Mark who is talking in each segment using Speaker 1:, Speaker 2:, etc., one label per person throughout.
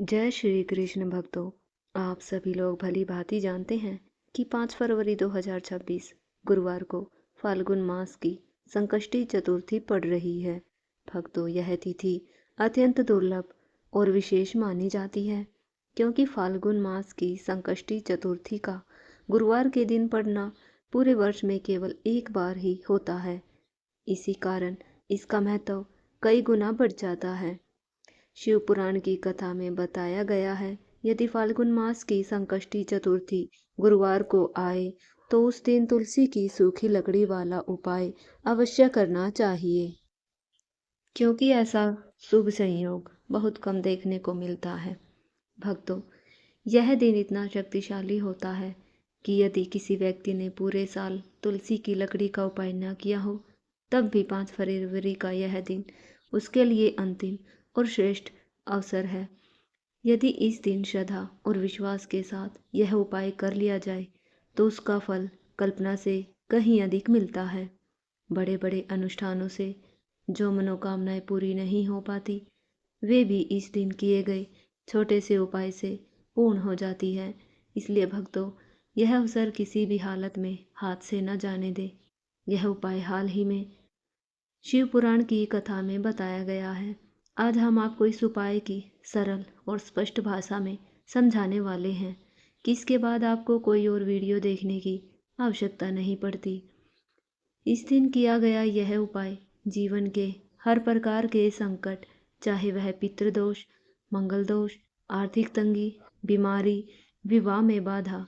Speaker 1: जय श्री कृष्ण भक्तों। आप सभी लोग भली भांति जानते हैं कि 5 फरवरी 2026 गुरुवार को फाल्गुन मास की संकष्टी चतुर्थी पड़ रही है। भक्तों, यह तिथि अत्यंत दुर्लभ और विशेष मानी जाती है क्योंकि फाल्गुन मास की संकष्टी चतुर्थी का गुरुवार के दिन पड़ना पूरे वर्ष में केवल एक बार ही होता है। इसी कारण इसका महत्व कई गुना बढ़ जाता है। शिव पुराण की कथा में बताया गया है, यदि फाल्गुन मास की संकष्टी चतुर्थी गुरुवार को आए तो उस दिन तुलसी की सूखी लकड़ी वाला उपाय अवश्य करना चाहिए, क्योंकि ऐसा शुभ संयोग बहुत कम देखने को मिलता है। भक्तों, यह दिन इतना शक्तिशाली होता है कि यदि किसी व्यक्ति ने पूरे साल तुलसी की लकड़ी का उपाय न किया हो, तब भी 5 फरवरी का यह दिन उसके लिए अंतिम और श्रेष्ठ अवसर है। यदि इस दिन श्रद्धा और विश्वास के साथ यह उपाय कर लिया जाए तो उसका फल कल्पना से कहीं अधिक मिलता है। बड़े बड़े अनुष्ठानों से जो मनोकामनाएं पूरी नहीं हो पाती, वे भी इस दिन किए गए छोटे से उपाय से पूर्ण हो जाती है। इसलिए भक्तों, यह अवसर किसी भी हालत में हाथ से न जाने दे। यह उपाय हाल ही में शिव पुराण की कथा में बताया गया है। आज हम आपको इस उपाय की सरल और स्पष्ट भाषा में समझाने वाले हैं कि इसके बाद आपको कोई और वीडियो देखने की आवश्यकता नहीं पड़ती। इस दिन किया गया यह उपाय जीवन के हर प्रकार के संकट, चाहे वह पितृदोष, मंगल दोष, आर्थिक तंगी, बीमारी, विवाह में बाधा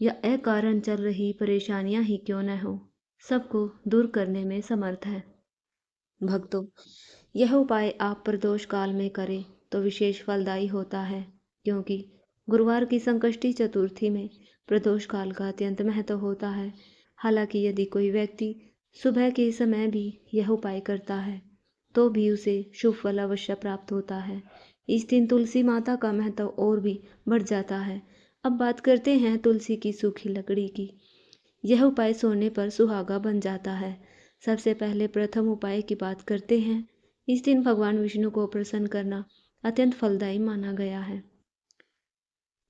Speaker 1: या अकारण चल रही परेशानियां ही क्यों न हो, सबको दूर करने में समर्थ है। भक्तों, यह उपाय आप प्रदोष काल में करें तो विशेष फलदायी होता है, क्योंकि गुरुवार की संकष्टी चतुर्थी में प्रदोष काल का अत्यंत महत्व होता है। हालांकि यदि कोई व्यक्ति सुबह के समय भी यह उपाय करता है तो भी उसे शुभ फल अवश्य प्राप्त होता है। इस दिन तुलसी माता का महत्व और भी बढ़ जाता है। अब बात करते हैं तुलसी की सूखी लकड़ी की। यह उपाय सोने पर सुहागा बन जाता है। सबसे पहले प्रथम उपाय की बात करते हैं। इस दिन भगवान विष्णु को प्रसन्न करना अत्यंत फलदायी माना गया है,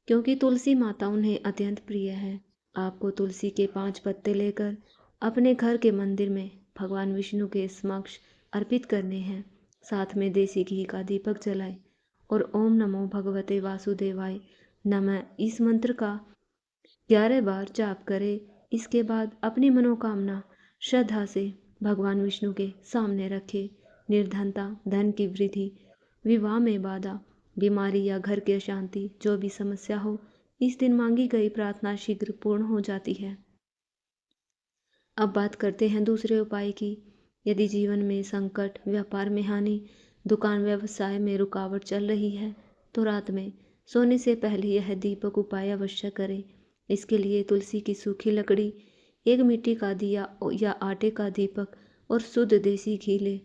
Speaker 1: क्योंकि तुलसी माता उन्हें अत्यंत प्रिय है। आपको तुलसी के 5 पत्ते लेकर अपने घर के मंदिर में भगवान विष्णु के समक्ष अर्पित करने हैं। साथ में देसी घी का दीपक जलाएं और ओम नमो भगवते वासुदेवाय नमः इस मंत्र का 11 बार जाप करें। इसके बाद अपनी मनोकामना श्रद्धा से भगवान विष्णु के सामने रखें। निर्धनता, धन की वृद्धि, विवाह में बाधा, बीमारी या घर की अशांति, जो भी समस्या हो, इस दिन मांगी गई प्रार्थना शीघ्र पूर्ण हो जाती है। अब बात करते हैं दूसरे उपाय की। यदि जीवन में संकट, व्यापार में हानि, दुकान व्यवसाय में रुकावट चल रही है तो रात में सोने से पहले यह दीपक उपाय अवश्य करें। इसके लिए तुलसी की सूखी लकड़ी, एक मिट्टी का दिया या आटे का दीपक और शुद्ध देसी घी ले।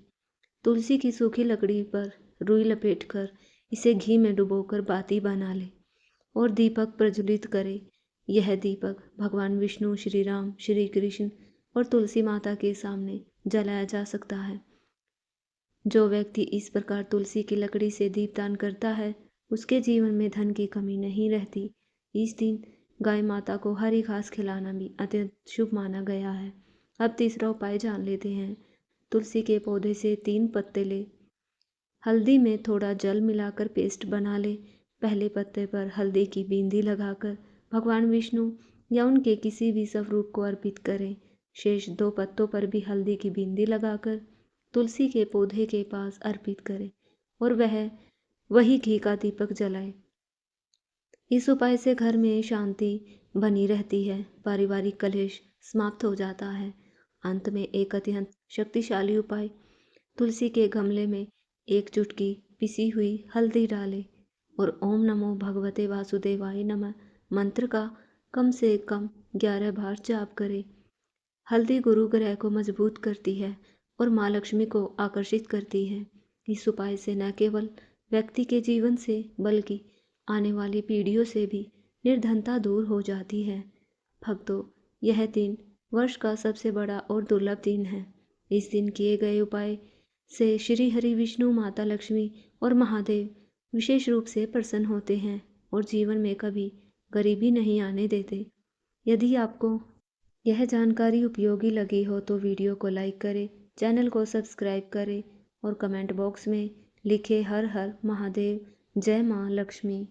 Speaker 1: तुलसी की सूखी लकड़ी पर रुई लपेटकर इसे घी में डुबोकर बाती बना ले और दीपक प्रज्वलित करे। यह दीपक भगवान विष्णु, श्री राम, श्री कृष्ण और तुलसी माता के सामने जलाया जा सकता है। जो व्यक्ति इस प्रकार तुलसी की लकड़ी से दीपदान करता है, उसके जीवन में धन की कमी नहीं रहती। इस दिन गाय माता को हरी घास खिलाना भी अत्यंत शुभ माना गया है। अब तीसरा उपाय जान लेते हैं। तुलसी के पौधे से 3 पत्ते ले, हल्दी में थोड़ा जल मिलाकर पेस्ट बना ले। पहले पत्ते पर हल्दी की बिंदी लगाकर भगवान विष्णु या उनके किसी भी स्वरूप को अर्पित करें। शेष 2 पत्तों पर भी हल्दी की बिंदी लगाकर तुलसी के पौधे के पास अर्पित करें और वही घी का दीपक जलाए। इस उपाय से घर में शांति बनी रहती है, पारिवारिक कलेश समाप्त हो जाता है। अंत में एक अत्यंत शक्तिशाली उपाय, तुलसी के गमले में 1 चुटकी पिसी हुई हल्दी डालें और ओम नमो भगवते वासुदेवाय नमः मंत्र का कम से कम 11 बार जाप करें। हल्दी गुरु ग्रह को मजबूत करती है और माँ लक्ष्मी को आकर्षित करती है। इस उपाय से न केवल व्यक्ति के जीवन से बल्कि आने वाली पीढ़ियों से भी निर्धनता दूर हो जाती है। भक्तों, यह दिन वर्ष का सबसे बड़ा और दुर्लभ दिन है। इस दिन किए गए उपाय से श्री हरि, विष्णु, माता लक्ष्मी और महादेव विशेष रूप से प्रसन्न होते हैं और जीवन में कभी गरीबी नहीं आने देते। यदि आपको यह जानकारी उपयोगी लगी हो तो वीडियो को लाइक करें, चैनल को सब्सक्राइब करें और कमेंट बॉक्स में लिखें हर हर महादेव, जय माँ लक्ष्मी।